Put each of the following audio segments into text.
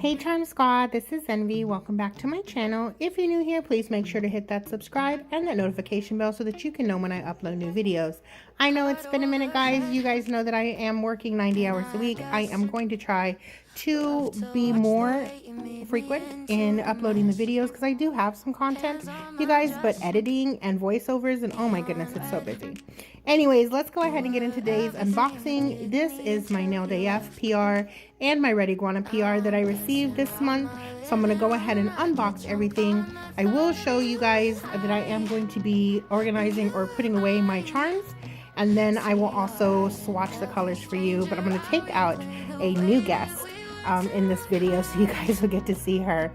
Hey Charm Squad, this is Envy. Welcome back to my channel. If you're new here, please make sure to hit that subscribe and that notification bell so that you can know when I upload new videos. I know it's been a minute, guys. You guys know that I am working 90 hours a week. I am going to try to be more frequent in uploading the videos because I do have some content, you guys, but editing and voiceovers and oh my goodness, it's so busy. Anyways, let's go ahead and get into today's unboxing. This is my NailedAF PR and my RedIguana PR that I received this month. So I'm going to go ahead and unbox everything. I will show you guys that I am going to be organizing or putting away my charms. And then I will also swatch the colors for you. But I'm going to take out a new guest in this video so you guys will get to see her.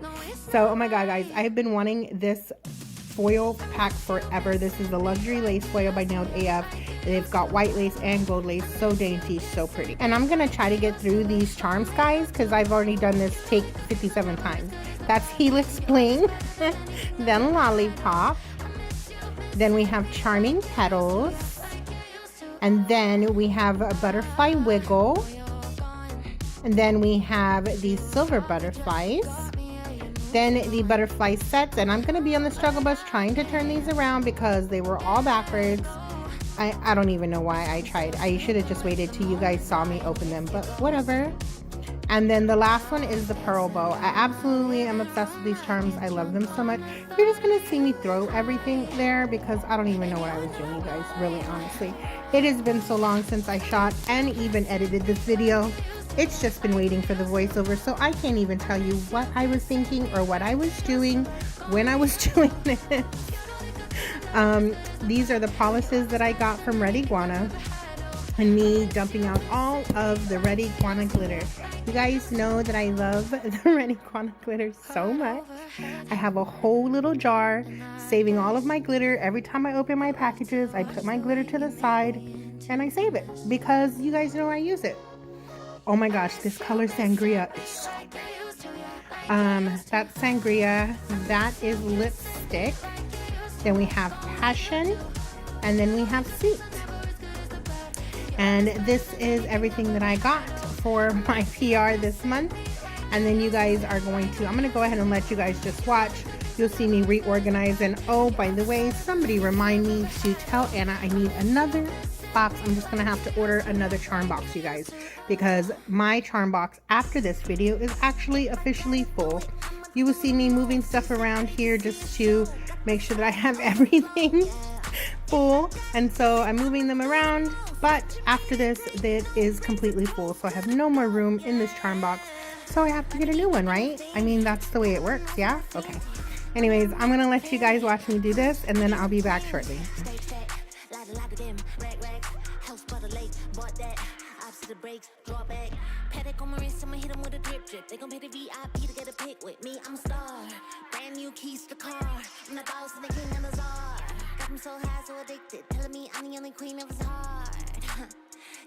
So, oh my god, guys, I have been wanting this foil pack forever. This is the luxury lace foil by NailedAF. They've got white lace and gold lace, so dainty, so pretty. And I'm gonna try to get through these charms, guys, because I've already done this take 57 times. That's Helix Bling, then Lollipop, then we have Charming Petals, and then we have a Butterfly Wiggle, and then we have these silver butterflies. Then the butterfly sets, and I'm going to be on the struggle bus trying to turn these around because they were all backwards. I don't even know why I tried. I should have just waited till you guys saw me open them, but whatever. And then the last one is the pearl bow. I absolutely am obsessed with these charms. I love them so much. You're just going to see me throw everything there because I don't even know what I was doing, you guys, really honestly. It has been so long since I shot and even edited this video. It's just been waiting for the voiceover, so I can't even tell you what I was thinking or what I was doing when I was doing this. These are the polishes that I got from RedIguana and me dumping out all of the RedIguana glitter. You guys know that I love the RedIguana glitter so much. I have a whole little jar saving all of my glitter. Every time I open my packages, I put my glitter to the side and I save it because you guys know I use it. Oh my gosh, this color Sangria is so pretty. That's Sangria. That is Lipstick. Then we have Passion. And then we have Sweet. And this is everything that I got for my PR this month. And then you guys are going to, I'm going to go ahead and let you guys just watch. You'll see me reorganize. And oh, by the way, somebody remind me to tell Anna I need another box. I'm just gonna have to order another charm box, you guys, because my charm box after this video is actually officially full. You will see me moving stuff around here just to make sure that I have everything full, and so I'm moving them around, but after this it is completely full, so I have no more room in this charm box, so I have to get a new one, right? I mean, that's the way it works. Yeah, okay. Anyways, I'm gonna let you guys watch me do this and then I'll be back shortly. The brakes, draw back. Paddock on Marine, someone hit them with a drip. They gon' pay the VIP to get a pic with me. I'm a star. Brand new keys to car. I'm the boss and the king and the czar. Got them so high, so addicted. Telling me I'm the only queen of his heart.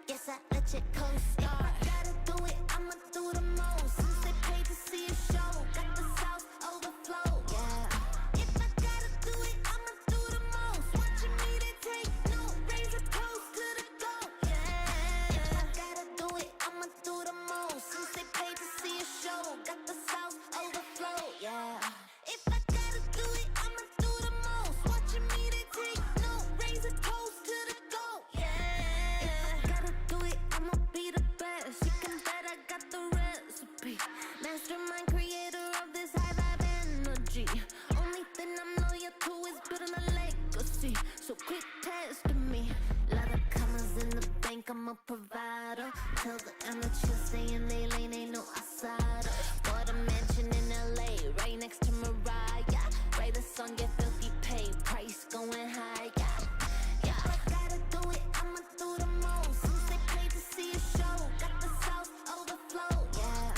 Guess I let you co-star. Gotta do it, I'ma do the most. Since they paid to see a show. Got the sauce overflow. Yeah. If I gotta do it, I'ma do the most. Watching me, they take no. Raise a toast to the goal. Mastermind creator of this high vibe energy. Only thing I'm loyal to is building a legacy. So quit testing me. Lot of commas in the bank, I'm a provider. Tell the amateurs stay in they lane, ain't no outsider. Bought a mansion in LA, right next to Mariah. Write a song, get filthy pay, price going high. Yeah, I gotta do it, I'ma do the most. Since they paid to see a show, got the sauce overflow. Yeah.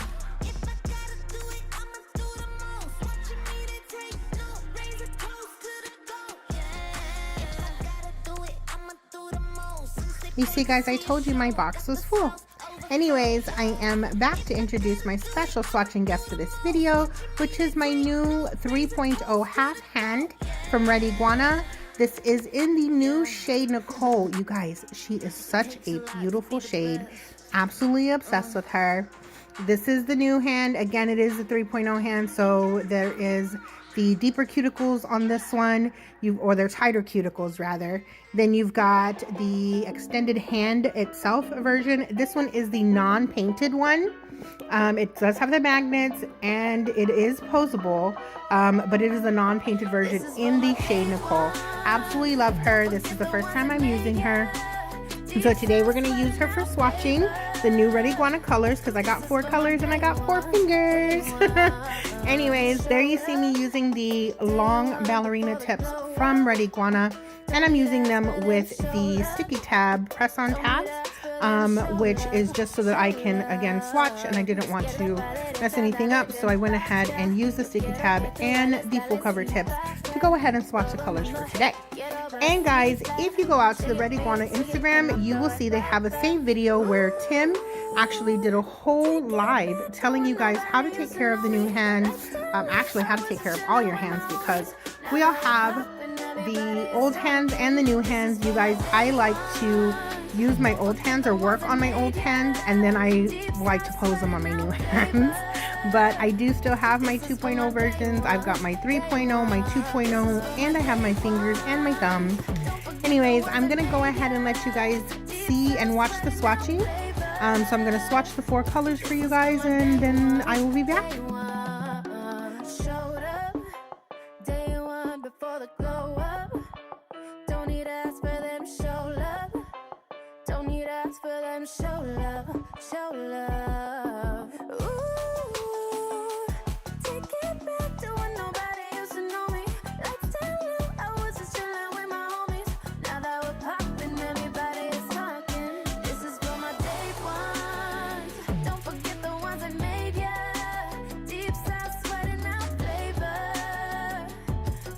You see, guys, I told you my box was full. Anyways, I am back to introduce my special swatching guest for this video, which is my new 3.0 half hand from RedIguana. This is in the new shade Nicole. You guys, she is such a beautiful shade. Absolutely obsessed with her. This is the new hand. Again, it is the 3.0 hand, so there is the deeper cuticles on this one, or they're tighter cuticles rather. Then you've got the extended hand itself version. This one is the non-painted one. It does have the magnets and it is posable, but it is a non-painted version in the shade Nicole. Absolutely love her. This is the first time I'm using her. So today we're going to use her for swatching the new RedIguana colors, because I got 4 colors and I got 4 fingers. Anyways, there you see me using the long ballerina tips from RedIguana, and I'm using them with the sticky tab press-on tabs, which is just so that I can again swatch, and I didn't want to mess anything up, so I went ahead and used the sticky tab and the full cover tips to go ahead and swatch the colors for today. And guys, if you go out to the RedIguana Instagram, you will see they have a saved video where Tim actually did a whole live telling you guys how to take care of the new hands, actually how to take care of all your hands, because we all have the old hands and the new hands. You guys, I like to use my old hands or work on my old hands, and then I like to pose them on my new hands. But I do still have my 2.0 versions. I've got my 3.0, my 2.0, and I have my fingers and my thumbs. Anyways, I'm gonna go ahead and let you guys see and watch the swatching. So I'm gonna swatch the 4 colors for you guys, and then I will be back. Show love, show love. Ooh, take it back to when nobody used to know me. Let's tell you I was just chilling with my homies. Now that we're popping, everybody is talking. This is for my day ones. Don't forget the ones that made ya. Deep south sweating out flavor.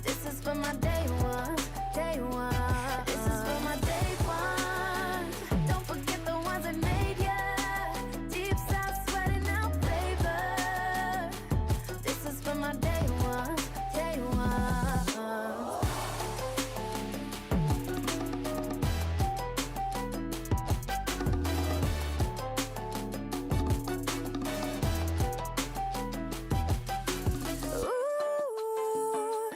This is for my day ones, day ones. This is for my day ones. Don't forget the ones that made ya. Deep south sweating out flavor. This is for my day ones, day ones. Ooh,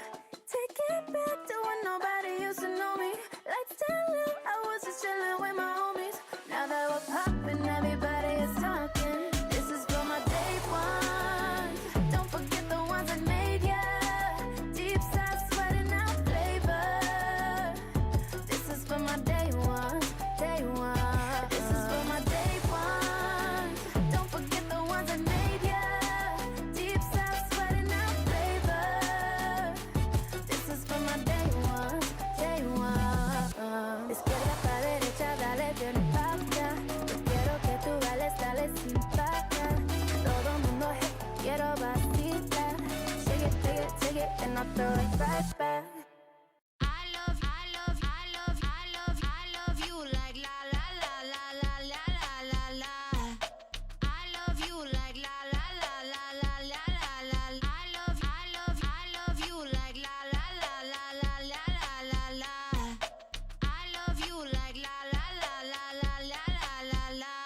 take it back to when nobody used to know me. Let's tell you I was just chilling with my homies. Now that we're popping, everybody is talking. This is for my day ones. Don't forget the ones that made ya. Deep south sweating out flavor. This is for my day ones, day ones. This is for my day ones. Don't forget the ones that made ya. Deep south sweating out flavor. This is for my day ones, day ones. Izquierda pa' derecha, dale bien paga. Yo quiero que tú bailes, dale sin paga. Todo mundo, hey, quiero vacilar. Shake it, and I'll throw it right back. I love you like la la la la la la la la. I love you like la la la la la la la la. I love you like la la la la la la la la. I love you like la la la la la la la la. I love you like la la la la la la la la.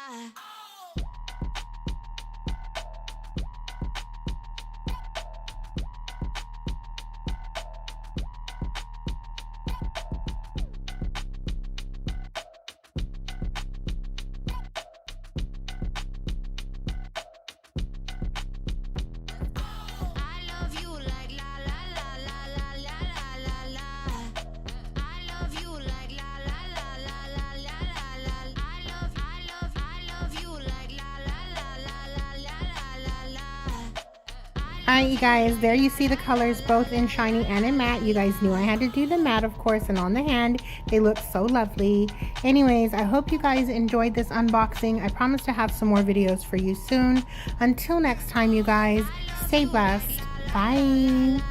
I love you like la la la la la la la. I love you like la la la la la la la. Alright, you guys, there you see the colors both in shiny and in matte. You guys knew I had to do the matte, of course, and on the hand they look so lovely. Anyways, I hope you guys enjoyed this unboxing. I promise to have some more videos for you soon. Until next time, you guys, stay blessed. Bye.